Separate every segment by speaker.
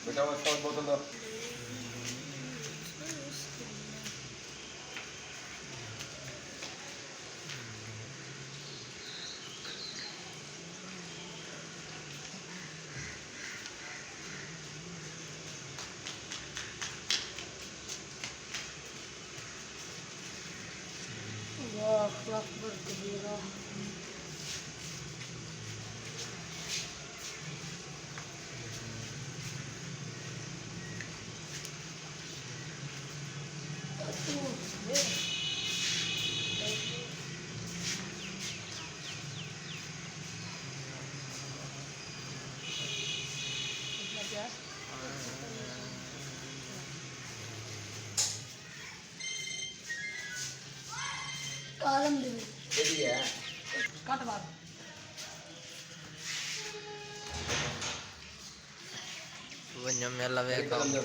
Speaker 1: बेटा वो शॉट बोतल दो।
Speaker 2: अल्लाहु अकबर कबीरा। कालम दे
Speaker 1: ये है
Speaker 2: कट बात
Speaker 3: Banyak melah
Speaker 1: ये
Speaker 3: kau.
Speaker 1: कलम दो।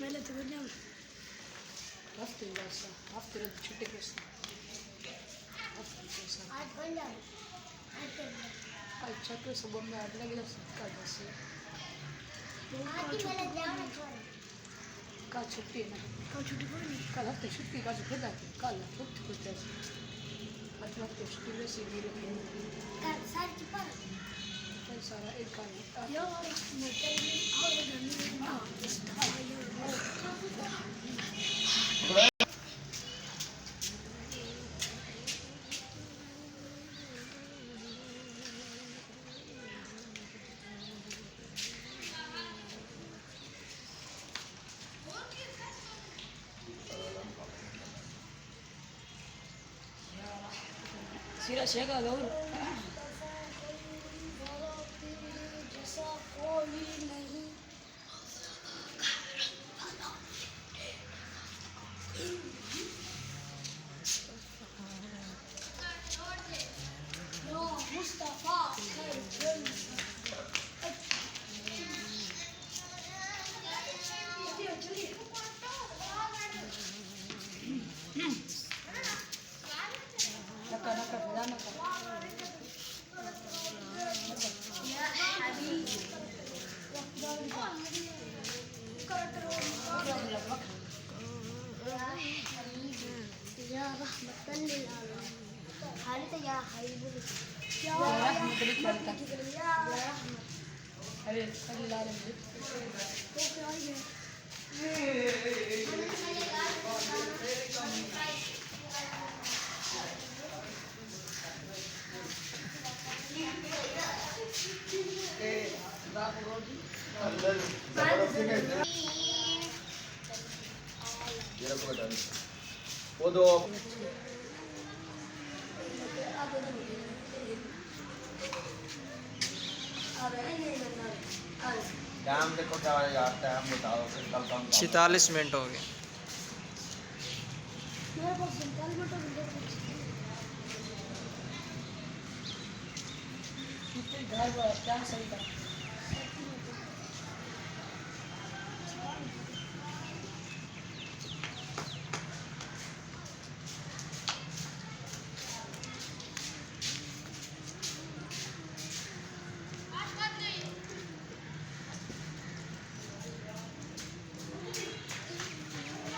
Speaker 2: मैंने तो बोला हफ्ते बस हफ्ते रद छुट्टी कैसे हफ्ते कैसे अच्छा तो सुबह में 8 लगे का बस कल छुट्टी है ना कल छुट्टी कोई नहीं कल हफ्ते छुट्टी का जो खुदा है कल छुट्टी को कैसे आज हफ्ते छुट्टी में से भी कल सारी की पर कल सारा एक का यार मैं सिरा शेखा दो जैसा कोई नहीं नो मुस्तफा खैर नका नका फिरा नका या हबीब या रहमतन लिल आलमीन हालत या हबीब या रहमत या रहमत अरे लिल आलमीन तो क्या है
Speaker 1: अंदर ये रखो बेटा वो दो टाइम देखो क्या यार टाइम बताओ फिर कल काम
Speaker 3: 46 मिनट हो गए.
Speaker 2: मेरे पास 45 मिनट हो गए घर पर क्या सही था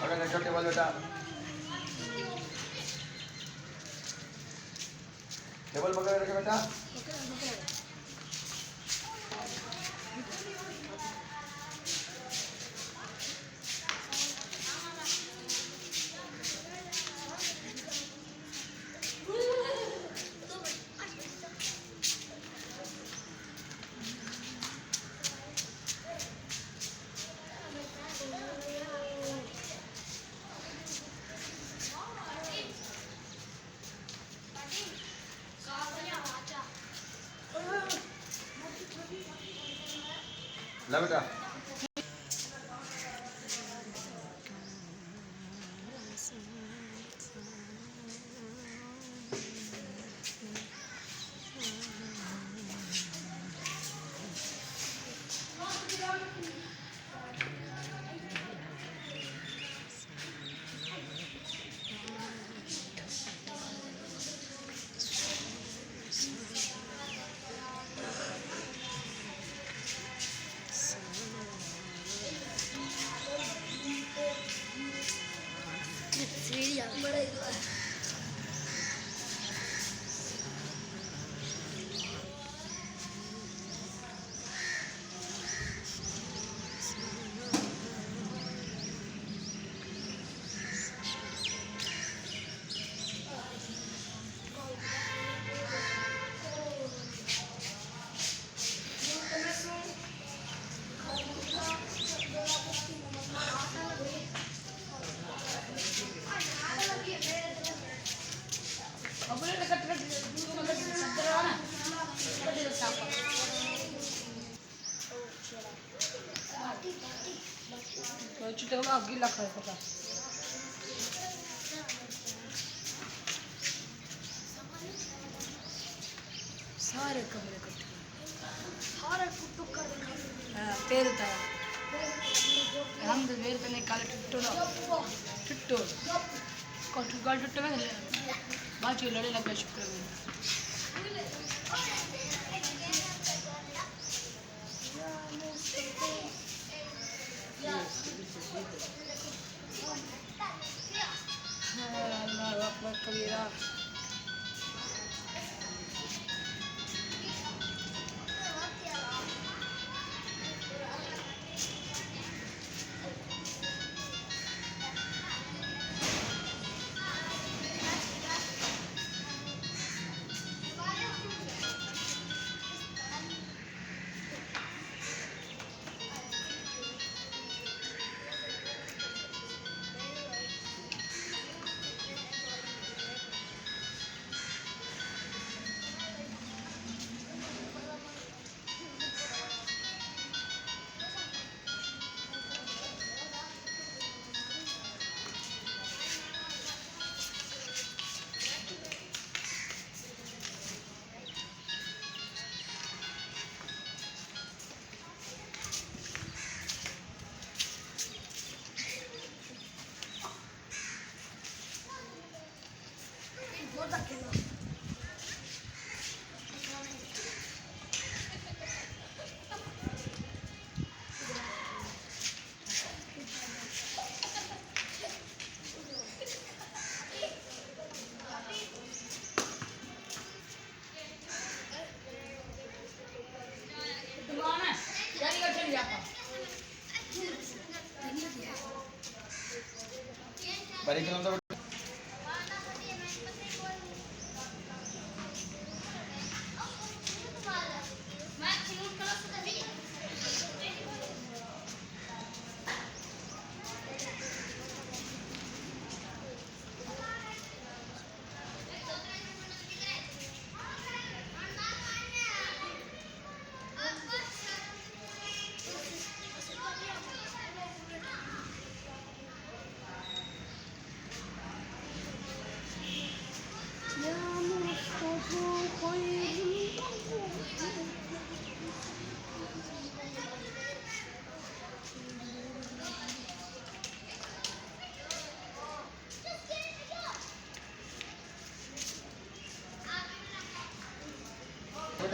Speaker 1: अरे नेचर टेबल बेटा टेबल पकड़ रखे बेटा ला बेटा
Speaker 2: चुटे में आग गिला खाए पता सारे कमरे कट्टे सारे कुट्टू कर हाँ तेरे ताया हम तो वेर पे निकाले टुट्टो ना टुट्टो कौन गाल टुट्टो में बाजू लड़े लगा शुक्र में अल्लाह अकबर कबीरा
Speaker 1: Balik lang daw.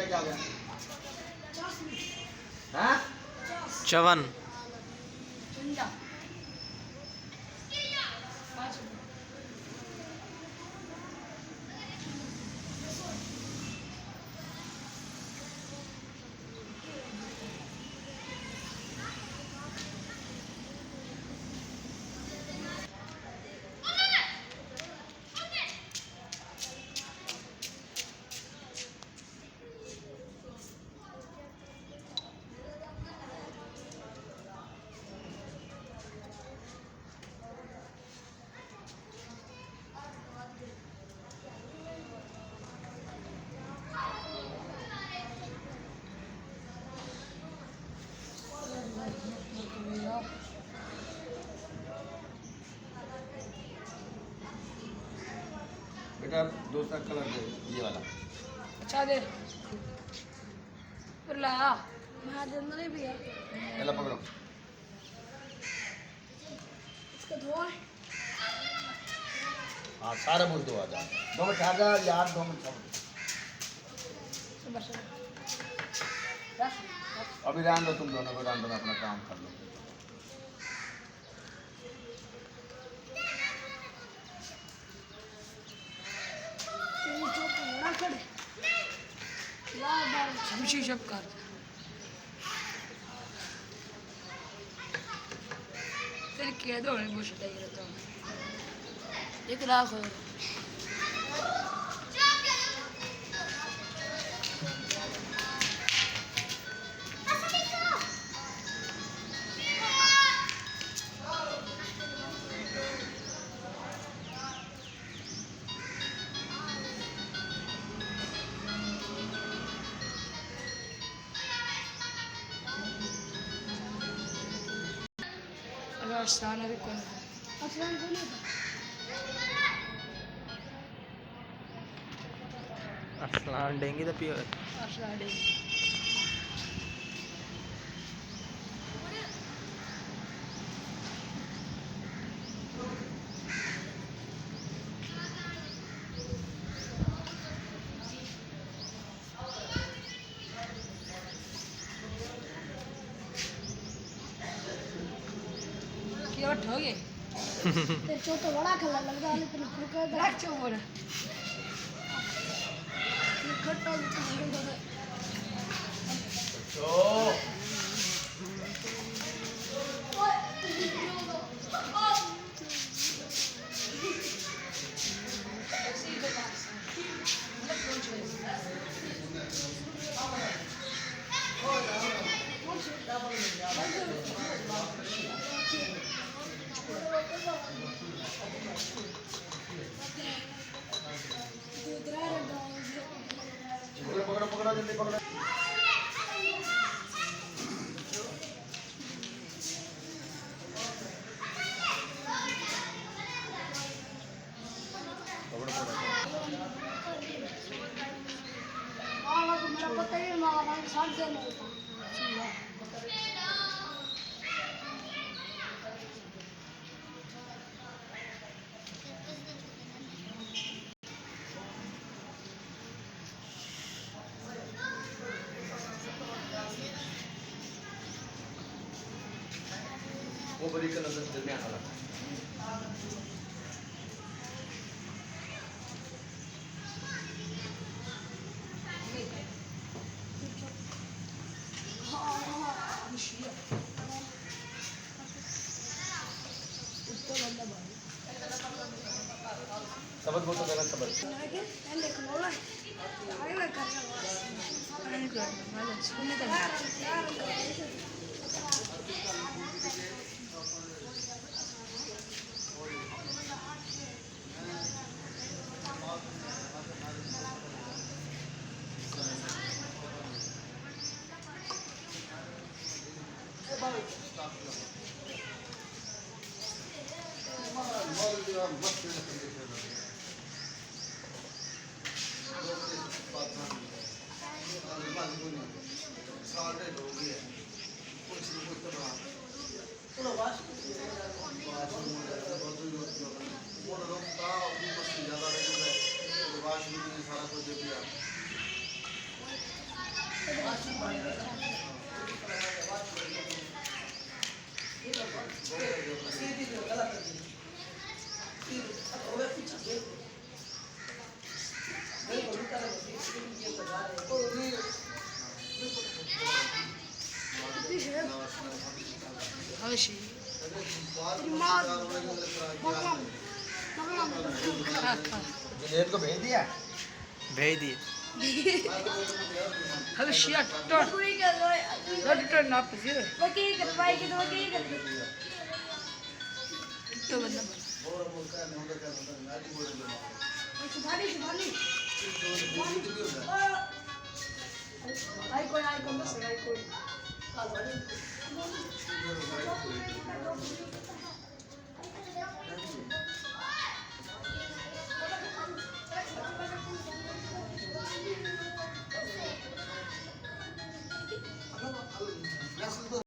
Speaker 1: क्या गया? हाँ?
Speaker 3: चवन
Speaker 1: बेटा दूसरा कलर दे, ये वाला।
Speaker 2: अच्छा दे फिर लाया मैं दिन नहीं भी
Speaker 1: पहला पकड़ो।
Speaker 2: इसको धो
Speaker 1: हाँ सारे बोल दो आजा। 2 मिनट आजा यार 2 मिनट। अभी रहने दो, तुम दोनों को रहने दो, मैं अपना काम कर लूँ।
Speaker 2: शमशी शब कर तेरे क्या दो नहीं बुश चाहिए रहता हूँ 1 लाख अफसाना भी कौन था अफसान कौन था
Speaker 3: अरसलान डेंगी तो पियो
Speaker 2: अफसान डे क्या हो गए तेरे चो तो बड़ा खला लगता है लेकिन फुलका दाग चो बोल ये खट्टा
Speaker 1: तो पकड़ो पकड़ो जल्दी पकड़ो
Speaker 2: मेरा पता ही मामा साथ देना
Speaker 1: वो बड़ी का नजर दिल में आना सबक बोल तो गलत सबक
Speaker 2: هاشي
Speaker 1: जुनेद को भेज दिया
Speaker 3: भेज दिए
Speaker 2: هذا الشيء تور لا تور ناب زيرو تو بندہ आई कोई बस आई कोई